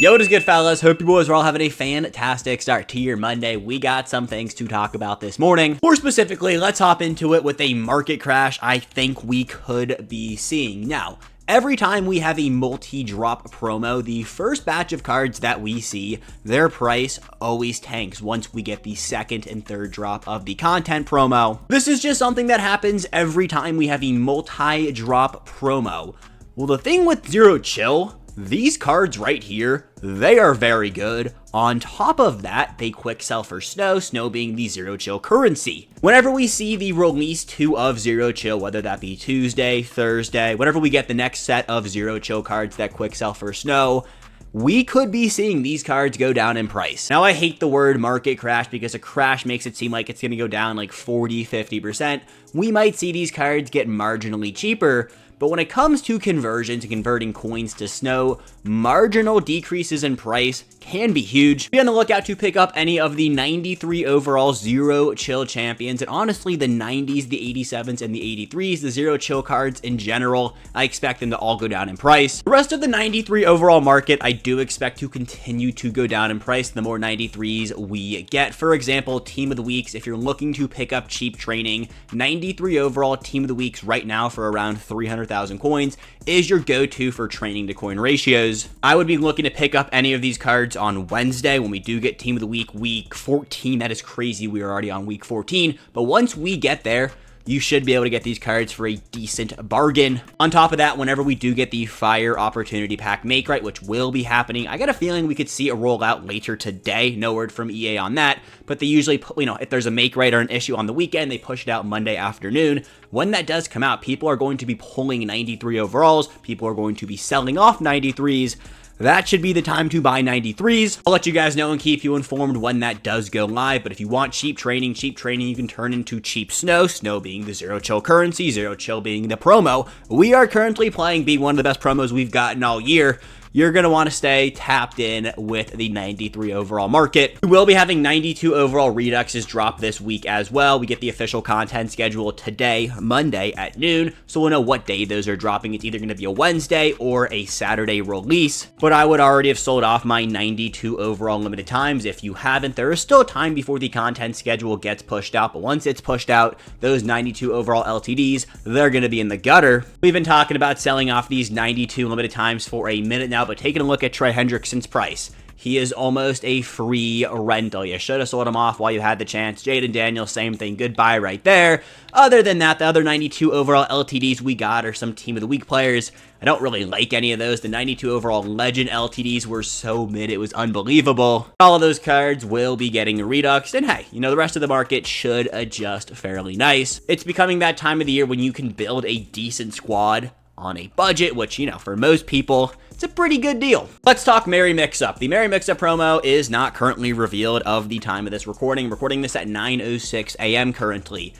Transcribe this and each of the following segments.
Yo, what is good, fellas? Hope you boys are all having a fantastic start to your Monday. We got some things to talk about this morning. More specifically, let's hop into it with a market crash I think we could be seeing. Now, every time we have a multi-drop promo, the first batch of cards that we see, their price always tanks once we get the second and third drop of the content promo. This is just something that happens every time we have a multi-drop promo. Well, the thing with Zero Chill, these cards right here, they are very good. On top of that, they quick sell for Snow being the Zero Chill currency. Whenever we see the release 2 of Zero Chill, whether that be Tuesday, Thursday, whenever we get the next set of Zero Chill cards that quick sell for Snow, we could be seeing these cards go down in price. Now, I hate the word market crash because a crash makes it seem like it's going to go down like 40-50%. We might see these cards get marginally cheaper, but when it comes to conversions and converting coins to Snow, marginal decreases in price can be huge. Be on the lookout to pick up any of the 93 overall Zero Chill champions, and honestly the 90s, the 87s, and the 83s, the Zero Chill cards in general, I expect them to all go down in price. The rest of the 93 overall market, I do expect to continue to go down in price the more 93s we get. For example, Team of the Weeks, if you're looking to pick up cheap training, 93 overall Team of the Weeks right now for around 300,000 coins is your go-to for training to coin ratios. I would be looking to pick up any of these cards on Wednesday when we do get Team of the Week, week 14. That is crazy. We are already on week 14. But once we get there, you should be able to get these cards for a decent bargain. On top of that, whenever we do get the Fire Opportunity Pack Make Right, which will be happening, I got a feeling we could see a rollout later today. No word from EA on that, but they usually, if there's a Make Right or an issue on the weekend, they push it out Monday afternoon. When that does come out, people are going to be pulling 93 overalls. People are going to be selling off 93s. That should be the time to buy 93s. I'll let you guys know and keep you informed when that does go live. But if you want cheap training you can turn into cheap Snow being the Zero Chill currency, Zero Chill being the promo. We are currently playing being one of the best promos we've gotten all year. You're going to want to stay tapped in with the 93 overall market. We will be having 92 overall Reduxes drop this week as well. We get the official content schedule today, Monday at noon, so we'll know what day those are dropping. It's either going to be a Wednesday or a Saturday release, but I would already have sold off my 92 overall limited times. If you haven't, there is still time before the content schedule gets pushed out, but once it's pushed out, those 92 overall LTDs, they're going to be in the gutter. We've been talking about selling off these 92 limited times for a minute now, but taking a look at Trey Hendrickson's price, he is almost a free rental. You should have sold him off while you had the chance. Jaden Daniels, same thing. Goodbye right there. Other than that, the other 92 overall LTDs we got are some Team of the Week players. I don't really like any of those. The 92 overall Legend LTDs were so mid, it was unbelievable. All of those cards will be getting a Redux, and hey, the rest of the market should adjust fairly nice. It's becoming that time of the year when you can build a decent squad on a budget, which, for most people, it's a pretty good deal. Let's talk Merry Mixup. The Merry Mixup promo is not currently revealed of the time of this recording. I'm recording this at 9:06 a.m. currently.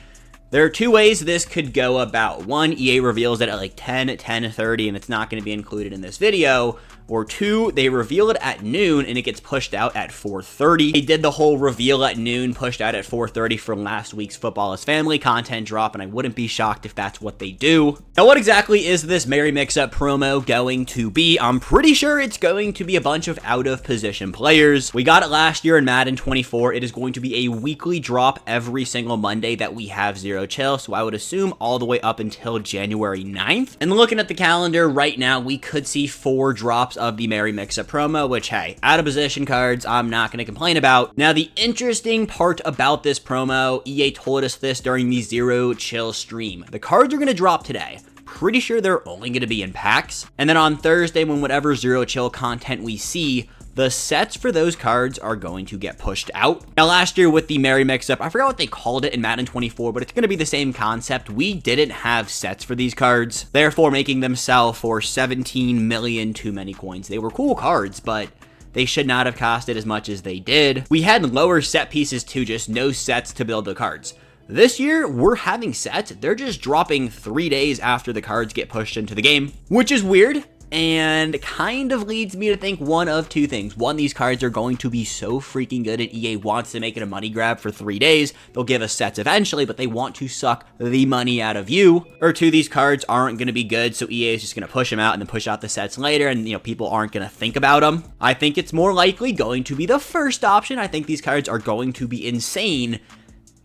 There are two ways this could go about. One, EA reveals it at like 10:30, and it's not going to be included in this video. Or two, they reveal it at noon and it gets pushed out at 4:30. They did the whole reveal at noon, pushed out at 4:30 for last week's Football is Family content drop, and I wouldn't be shocked if that's what they do. Now, what exactly is this Merry Mixup promo going to be? I'm pretty sure it's going to be a bunch of out-of-position players. We got it last year in Madden 24. It is going to be a weekly drop every single Monday that we have Zero Chill, so I would assume all the way up until January 9th. And looking at the calendar right now, we could see 4 drops of the Merry Mixup promo, which, hey, out of position cards, I'm not going to complain about. Now, the interesting part about this promo, EA told us this during the Zero Chill stream. The cards are going to drop today. Pretty sure they're only going to be in packs. And then on Thursday, when whatever Zero Chill content we see, the sets for those cards are going to get pushed out. Now, last year with the Merry Mixup, I forgot what they called it in Madden 24, but it's going to be the same concept. We didn't have sets for these cards, therefore making them sell for 17 million too many coins. They were cool cards, but they should not have costed as much as they did. We had lower set pieces too, just no sets to build the cards. This year, we're having sets. They're just dropping 3 days after the cards get pushed into the game, which is weird. and kind of leads me to think one of two things. One, these cards are going to be so freaking good and EA wants to make it a money grab for 3 days. They'll give us sets eventually, but they want to suck the money out of you. Or two, these cards aren't going to be good, so EA is just going to push them out and then push out the sets later, and people aren't going to think about them. I think it's more likely going to be the first option. I think these cards are going to be insane.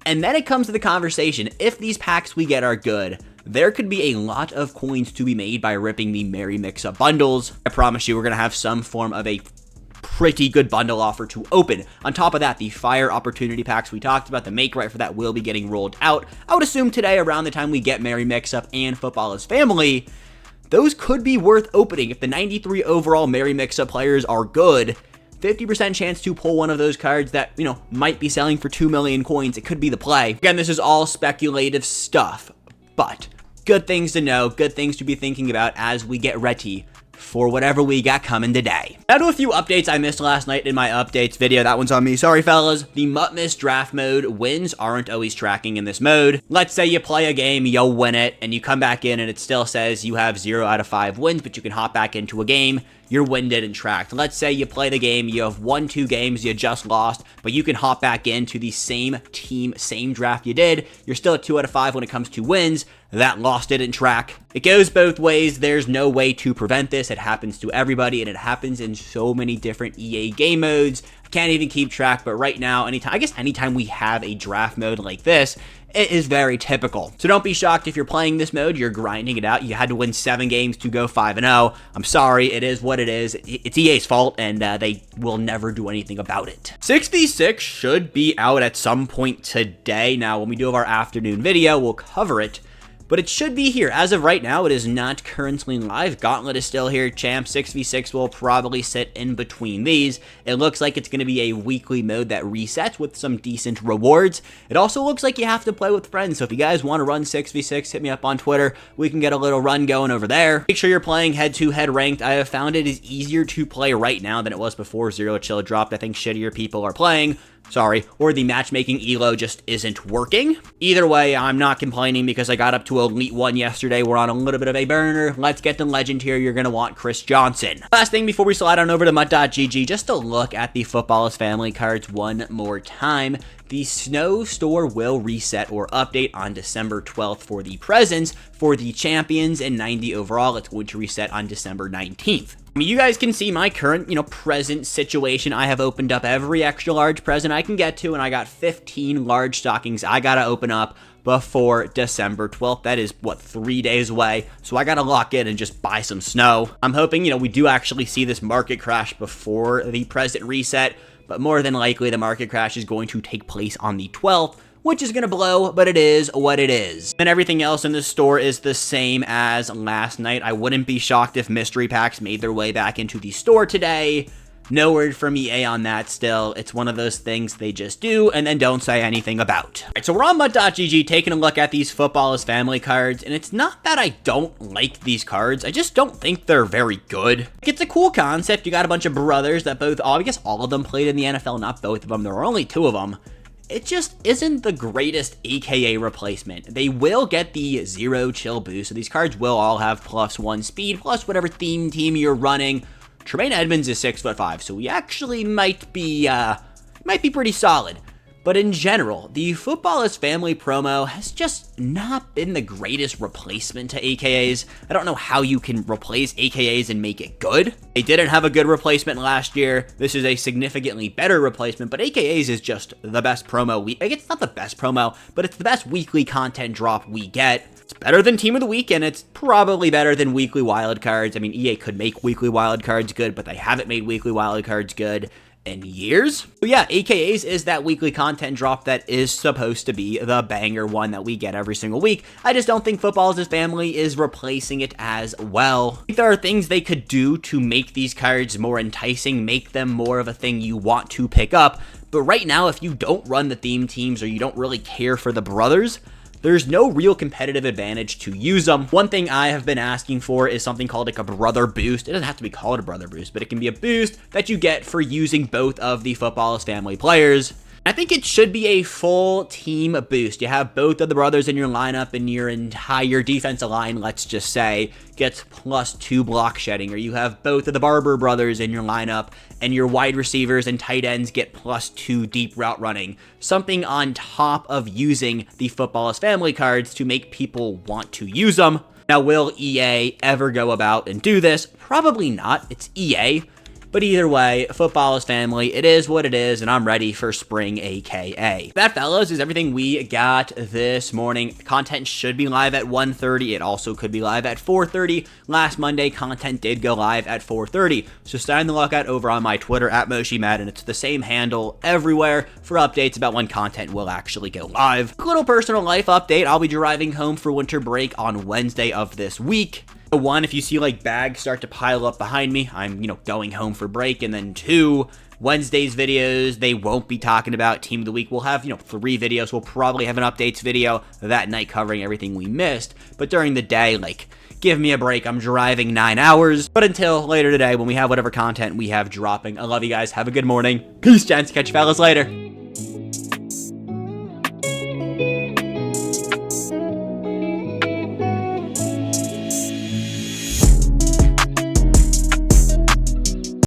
And then it comes to the conversation, if these packs we get are good, there could be a lot of coins to be made by ripping the Merry Mix-Up bundles. I promise you we're going to have some form of a pretty good bundle offer to open. On top of that, the fire opportunity packs we talked about, the make right for that will be getting rolled out. I would assume today around the time we get Merry Mix-Up and Football is Family, those could be worth opening. If the 93 overall Merry Mix-Up players are good, 50% chance to pull one of those cards that, might be selling for 2 million coins. It could be the play. Again, this is all speculative stuff, but good things to know, good things to be thinking about as we get ready for whatever we got coming today. Now to a few updates I missed last night in my updates video. That one's on me. Sorry, fellas. The Mutt-Miss draft mode wins aren't always tracking in this mode. Let's say you play a game, you'll win it, and you come back in and it still says you have 0 out of 5 wins, but you can hop back into a game. Your win didn't track. Let's say you play the game, you have won 2 games, you just lost, but you can hop back into the same team, same draft you did. You're still at 2 out of 5 when it comes to wins. That loss didn't track. It goes both ways. There's no way to prevent this. It happens to everybody, and it happens in so many different EA game modes. I can't even keep track, but right now, anytime we have a draft mode like this, it is very typical. So don't be shocked if you're playing this mode, you're grinding it out. You had to win 7 games to go 5-0. I'm sorry, it is what it is. It's EA's fault, and they will never do anything about it. 6v6 should be out at some point today. Now, when we do have our afternoon video, we'll cover it. But it should be here. As of right now, it is not currently live. Gauntlet is still here. Champ 6v6 will probably sit in between these. It looks like it's going to be a weekly mode that resets with some decent rewards. It also looks like you have to play with friends. So if you guys want to run 6v6, hit me up on Twitter. We can get a little run going over there. Make sure you're playing head-to-head ranked. I have found it is easier to play right now than it was before Zero Chill dropped. I think shittier people are playing. Sorry, or the matchmaking elo just isn't working. Either way, I'm not complaining because I got up to Elite 1 yesterday. We're on a little bit of a burner. Let's get to Legend here. You're going to want Chris Johnson. Last thing before we slide on over to Mutt.gg, just to look at the Football is Family cards one more time. The Snow Store will reset or update on December 12th for the presents. For the champions and 90 overall, it's going to reset on December 19th. You guys can see my current, present situation. I have opened up every extra large present I can get to, and I got 15 large stockings I gotta open up before December 12th. That is, 3 days away. So I gotta lock in and just buy some snow. I'm hoping, we do actually see this market crash before the present reset, but more than likely the market crash is going to take place on the 12th, which is going to blow, but it is what it is. And everything else in the store is the same as last night. I wouldn't be shocked if mystery packs made their way back into the store today. No word from EA on that still. It's one of those things they just do and then don't say anything about. All right, so we're on Mutt.gg taking a look at these Football is Family cards, and it's not that I don't like these cards. I just don't think they're very good. It's a cool concept. You got a bunch of brothers that I guess all of them played in the NFL, not both of them. There are only 2 of them. It just isn't the greatest AKA replacement. They will get the Zero Chill boost, so these cards will all have +1 speed, plus whatever theme team you're running. Tremaine Edmonds is 6'5", so he actually might be pretty solid. But in general, the Football is Family promo has just not been the greatest replacement to AKAs. I don't know how you can replace AKAs and make it good. They didn't have a good replacement last year. This is a significantly better replacement, but AKAs is just the best promo. It's not the best promo, but it's the best weekly content drop we get. It's better than Team of the Week, and it's probably better than weekly wildcards. I mean, EA could make weekly wildcards good, but they haven't made weekly wildcards good in years. So yeah, AKAs is that weekly content drop that is supposed to be the banger one that we get every single week. I just don't think Football is Family is replacing it as well. I think there are things they could do to make these cards more enticing, make them more of a thing you want to pick up. But right now, if you don't run the theme teams or you don't really care for the brothers, there's no real competitive advantage to use them. One thing I have been asking for is something called like a brother boost. It doesn't have to be called a brother boost, but it can be a boost that you get for using both of the Football is Family players. I think it should be a full team boost. You have both of the brothers in your lineup, and your entire defensive line, let's just say, gets +2 block shedding, or you have both of the Barber brothers in your lineup, and your wide receivers and tight ends get +2 deep route running. Something on top of using the Football is Family cards to make people want to use them. Now, will EA ever go about and do this? Probably not. It's EA. But either way, Football is Family, it is what it is, and I'm ready for spring, aka. That, fellas, is everything we got this morning. Content should be live at 1:30. It also could be live at 4:30. Last Monday, content did go live at 4:30. So stay on the lookout over on my Twitter, @MoshiMadden. It's the same handle everywhere for updates about when content will actually go live. A little personal life update. I'll be driving home for winter break on Wednesday of this week. One, if you see like bags start to pile up behind me, I'm, going home for break. And then two, Wednesday's videos, they won't be talking about Team of the Week. We'll have, 3 videos. We'll probably have an updates video that night covering everything we missed. But during the day, give me a break. I'm driving 9 hours. But until later today, when we have whatever content we have dropping, I love you guys. Have a good morning. Peace, gents. Catch you fellas later.